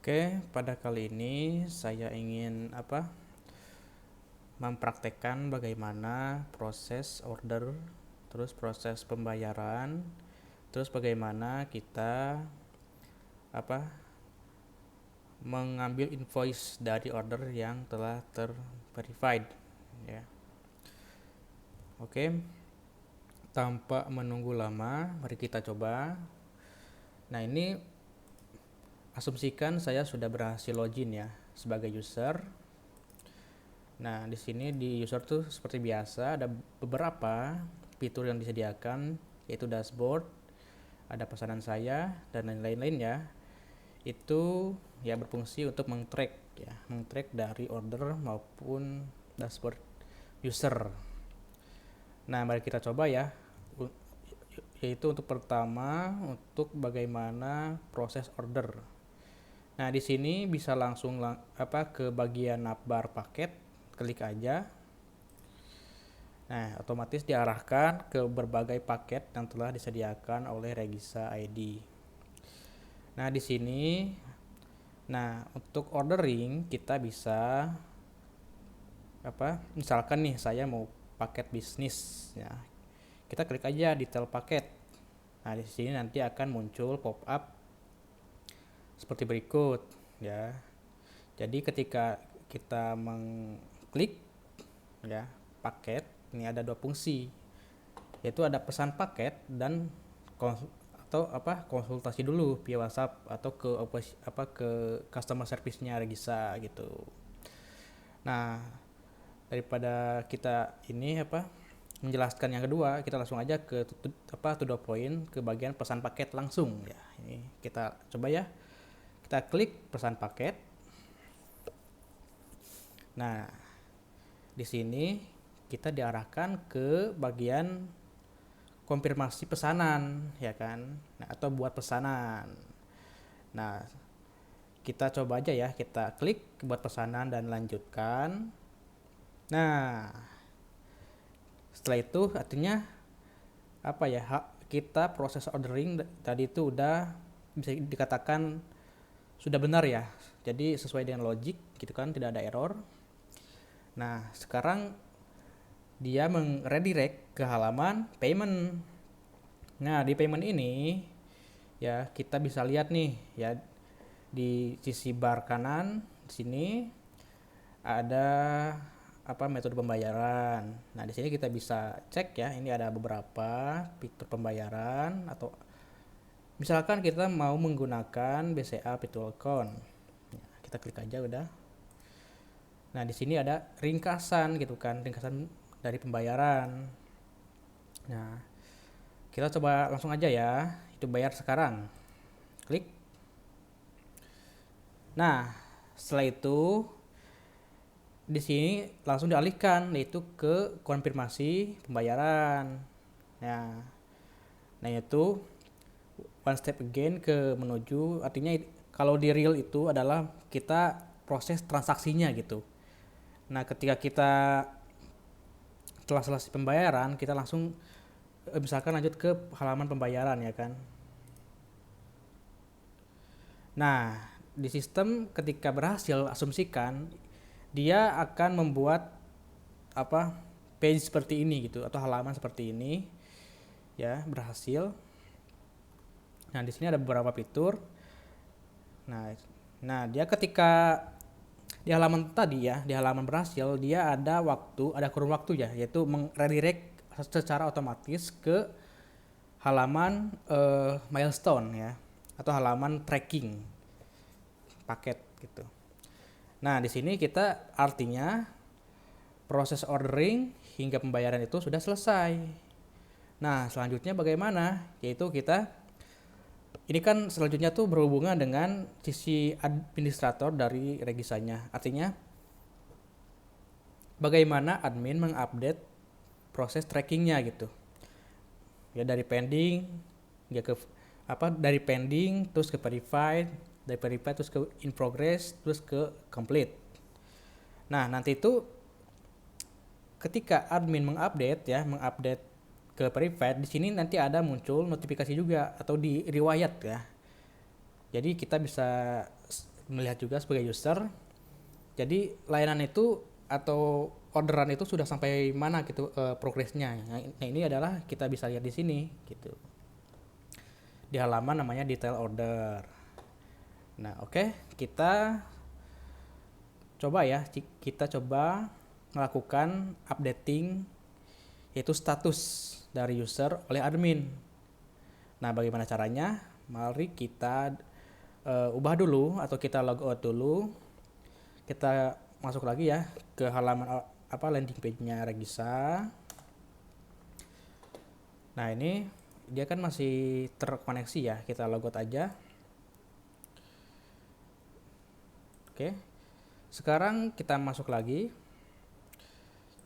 Oke, pada kali ini saya ingin mempraktekkan bagaimana proses order, terus proses pembayaran, terus bagaimana kita apa mengambil invoice dari order yang telah terverified ya. Oke, tanpa menunggu lama, mari kita coba. Nah, ini asumsikan saya sudah berhasil login ya sebagai user. Nah, di sini di user tuh seperti biasa ada beberapa fitur yang disediakan, yaitu dashboard, ada pesanan saya dan lain-lain ya. Itu ya berfungsi untuk mengtrack dari order maupun dashboard user. Nah, mari kita coba ya. Yaitu untuk pertama untuk bagaimana proses order. Nah, di sini bisa langsung ke bagian navbar paket, klik aja. Nah, otomatis diarahkan ke berbagai paket yang telah disediakan oleh Regisa ID. Nah, di sini untuk ordering kita bisa misalkan nih saya mau paket bisnis ya. Kita klik aja detail paket. Nah, di sini nanti akan muncul pop up seperti berikut ya. Jadi ketika kita mengklik ya paket, ini ada dua fungsi, yaitu ada pesan paket dan konsultasi dulu via WhatsApp atau ke customer service-nya Regisa gitu. Nah, daripada kita ini menjelaskan yang kedua, kita langsung aja ke to the point, ke bagian pesan paket langsung ya. Ini kita coba ya. Kita klik pesan paket. Nah, di sini kita diarahkan ke bagian konfirmasi pesanan ya kan. Nah, atau buat pesanan. Nah, kita coba aja ya, kita klik buat pesanan dan lanjutkan. Nah, setelah itu artinya kita proses ordering tadi itu udah bisa dikatakan sudah benar ya. Jadi sesuai dengan logik gitu kan, tidak ada error. Nah, sekarang dia redirect ke halaman payment. Nah, di payment ini ya kita bisa lihat nih ya, di sisi bar kanan di sini ada metode pembayaran. Nah, di sini kita bisa cek ya, ini ada beberapa fitur pembayaran, atau misalkan kita mau menggunakan BCA Virtual Account. Ya, kita klik aja udah. Nah, di sini ada ringkasan gitu kan, ringkasan dari pembayaran. Nah, kita coba langsung aja ya, itu bayar sekarang. Klik. Nah, setelah itu di sini langsung dialihkan yaitu ke konfirmasi pembayaran. Nah itu one step again ke menuju, artinya kalau di real itu adalah kita proses transaksinya gitu. Nah, ketika kita telah selesai pembayaran, kita langsung misalkan lanjut ke halaman pembayaran ya kan. Nah, di sistem ketika berhasil, asumsikan dia akan membuat page seperti ini gitu, atau halaman seperti ini ya, berhasil. Nah, di sini ada beberapa fitur. Nah, dia ketika di halaman tadi ya, di halaman berhasil, dia ada kurun waktu ya, yaitu redirect secara otomatis ke halaman milestone ya, atau halaman tracking paket gitu. Nah, di sini kita artinya proses ordering hingga pembayaran itu sudah selesai. Nah, selanjutnya bagaimana? Yaitu ini kan selanjutnya tuh berhubungan dengan sisi administrator dari Regisanya. Artinya bagaimana admin mengupdate proses trackingnya gitu. Ya, dari pending hingga dari pending terus ke verified, dari verified terus ke in progress, terus ke complete. Nah, nanti itu ketika admin mengupdate ke verified, di sini nanti ada muncul notifikasi juga atau di riwayat ya. Jadi kita bisa melihat juga sebagai user. Jadi layanan itu atau orderan itu sudah sampai mana gitu progresnya. Nah, ini adalah kita bisa lihat di sini gitu. Di halaman namanya detail order. Nah, oke, kita coba ya, kita coba melakukan updating yaitu status dari user oleh admin. Nah, bagaimana caranya? Mari kita ubah dulu atau kita log out dulu. Kita masuk lagi ya ke halaman landing page-nya Regisa. Nah, ini dia kan masih terkoneksi ya, kita logout aja. Oke, sekarang kita masuk lagi.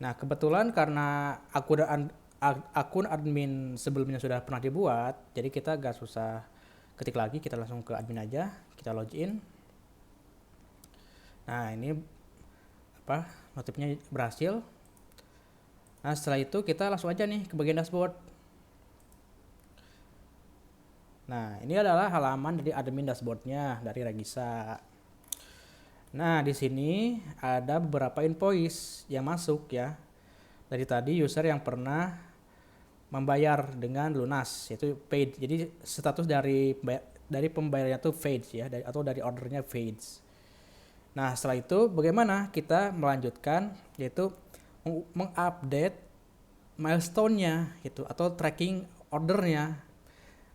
Nah, kebetulan karena akun admin sebelumnya sudah pernah dibuat, jadi kita gak susah ketik lagi, kita langsung ke admin aja, kita login. Nah, ini notifnya berhasil. Nah, setelah itu kita langsung aja nih ke bagian dashboard. Nah, ini adalah halaman dari admin dashboardnya dari Regisa. Nah, di sini ada beberapa invoice yang masuk ya. Dari tadi user yang pernah membayar dengan lunas, yaitu paid. Jadi status dari pembayarannya itu paid ya, atau dari ordernya paid. Nah, setelah itu bagaimana kita melanjutkan, yaitu mengupdate milestone-nya gitu atau tracking ordernya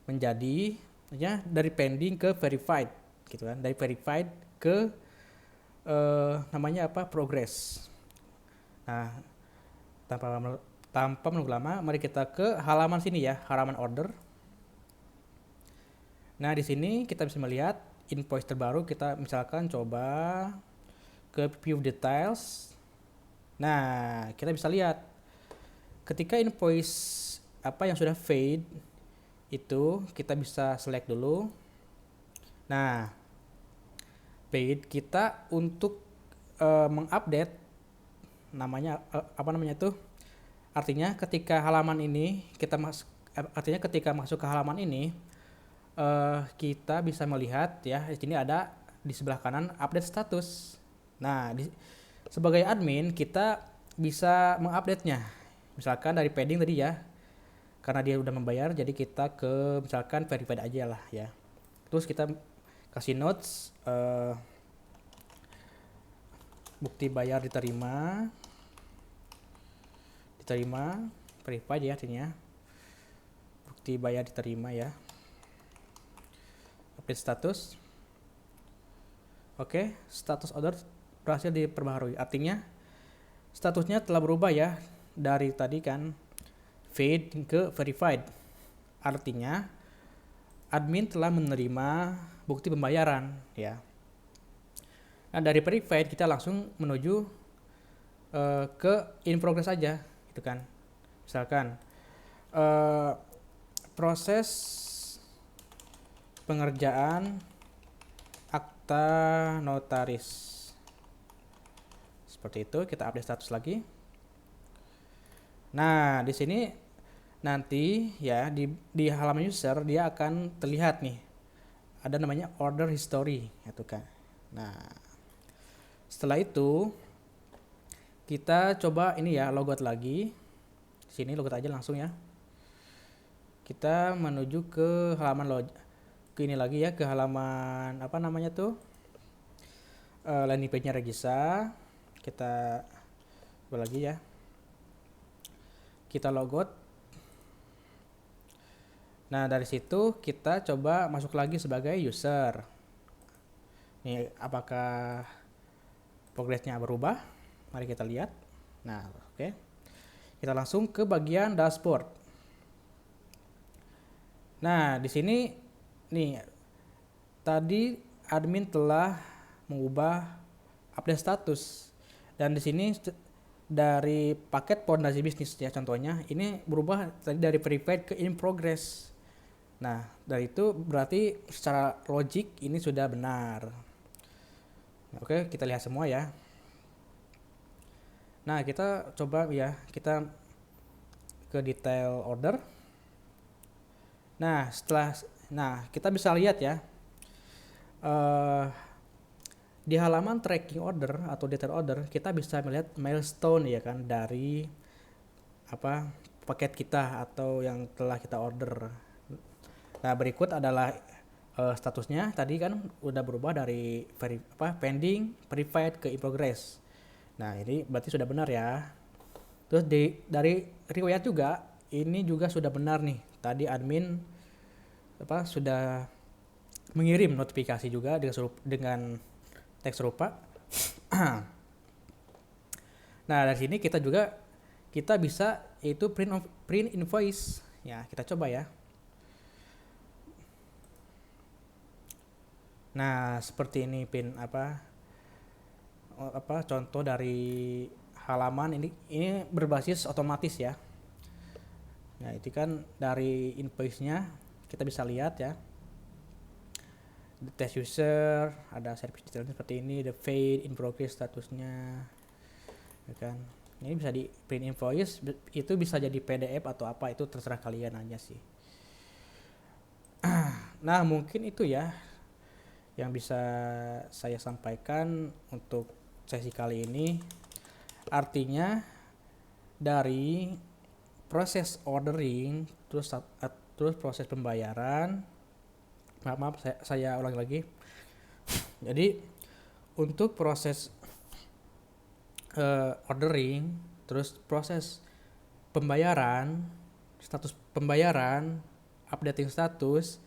menjadi ya dari pending ke verified gitu kan, dari verified ke progress. Nah, tanpa menunggu lama, mari kita ke halaman sini ya, halaman order. Nah, di sini kita bisa melihat invoice terbaru. Kita misalkan coba ke view details. Nah, kita bisa lihat ketika invoice yang sudah paid itu kita bisa select dulu. Nah, paid kita untuk mengupdate artinya ketika masuk ke halaman ini kita bisa melihat ya, di sini ada di sebelah kanan update status. Nah, sebagai admin kita bisa mengupdate-nya. Misalkan dari pending tadi ya, karena dia udah membayar, jadi kita ke misalkan verified aja lah ya. Terus kita kasih notes bukti bayar diterima verified ya, artinya bukti bayar diterima ya. Update status. Oke, status order berhasil diperbaharui, artinya statusnya telah berubah ya, dari tadi kan paid ke verified. Artinya admin telah menerima bukti pembayaran ya. Nah, dari verified kita langsung menuju ke in progress aja gitu kan. Misalkan proses pengerjaan akta notaris. Seperti itu, kita update status lagi. Nah, di sini nanti ya di halaman user dia akan terlihat nih ada namanya order history gitu kan. Nah, setelah itu kita coba ini ya, logout lagi. Sini logout aja langsung ya. Kita menuju ke halaman ke halaman landing page-nya Regisa. Kita coba lagi ya. Kita logout. Nah, dari situ kita coba masuk lagi sebagai user. Nih, apakah progresnya berubah? Mari kita lihat. Nah, oke. Kita langsung ke bagian dashboard. Nah, di sini nih tadi admin telah mengubah update status, dan di sini dari paket pondasi bisnis ya, contohnya ini berubah tadi dari verified ke in progress. Nah, dari itu berarti secara logik ini sudah benar. Oke, kita lihat semua ya. Nah, kita coba ya, kita ke detail order. Nah, kita bisa lihat ya, Di halaman tracking order atau detail order kita bisa melihat milestone ya kan dari apa paket kita atau yang telah kita order. Nah, berikut adalah statusnya tadi kan udah berubah dari pending, verified ke in progress. Nah, ini berarti sudah benar ya. Terus dari riwayat juga ini juga sudah benar nih. Tadi admin sudah mengirim notifikasi juga dengan teks serupa. Nah, dari sini kita bisa itu print invoice. Ya, kita coba ya. Nah, seperti ini contoh dari halaman ini berbasis otomatis ya. Nah, itu kan dari invoice-nya kita bisa lihat ya. The test user, ada service detailnya seperti ini, the paid in progress statusnya. Ya kan. Ini bisa di print invoice, itu bisa jadi PDF atau apa, itu terserah kalian aja sih. Nah, mungkin itu ya yang bisa saya sampaikan untuk sesi kali ini. Artinya dari proses ordering terus proses pembayaran, maaf saya ulangi lagi. Jadi untuk proses ordering terus proses pembayaran, status pembayaran, updating status,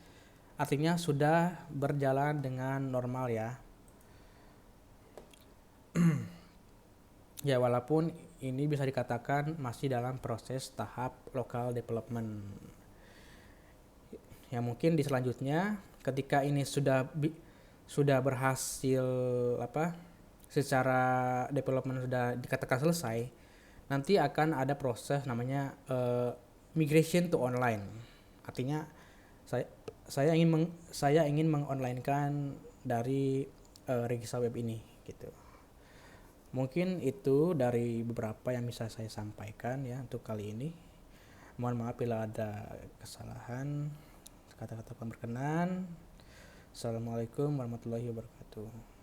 artinya sudah berjalan dengan normal ya. Ya, walaupun ini bisa dikatakan masih dalam proses tahap local development. Ya, mungkin di selanjutnya ketika ini sudah berhasil secara development sudah dikatakan selesai, nanti akan ada proses namanya migration to online. Artinya saya ingin mengonlinekan dari Regisa Web ini gitu. Mungkin itu dari beberapa yang bisa saya sampaikan ya untuk kali ini. Mohon maaf bila ada kesalahan, kata-kata kurang berkenan. Assalamualaikum warahmatullahi wabarakatuh.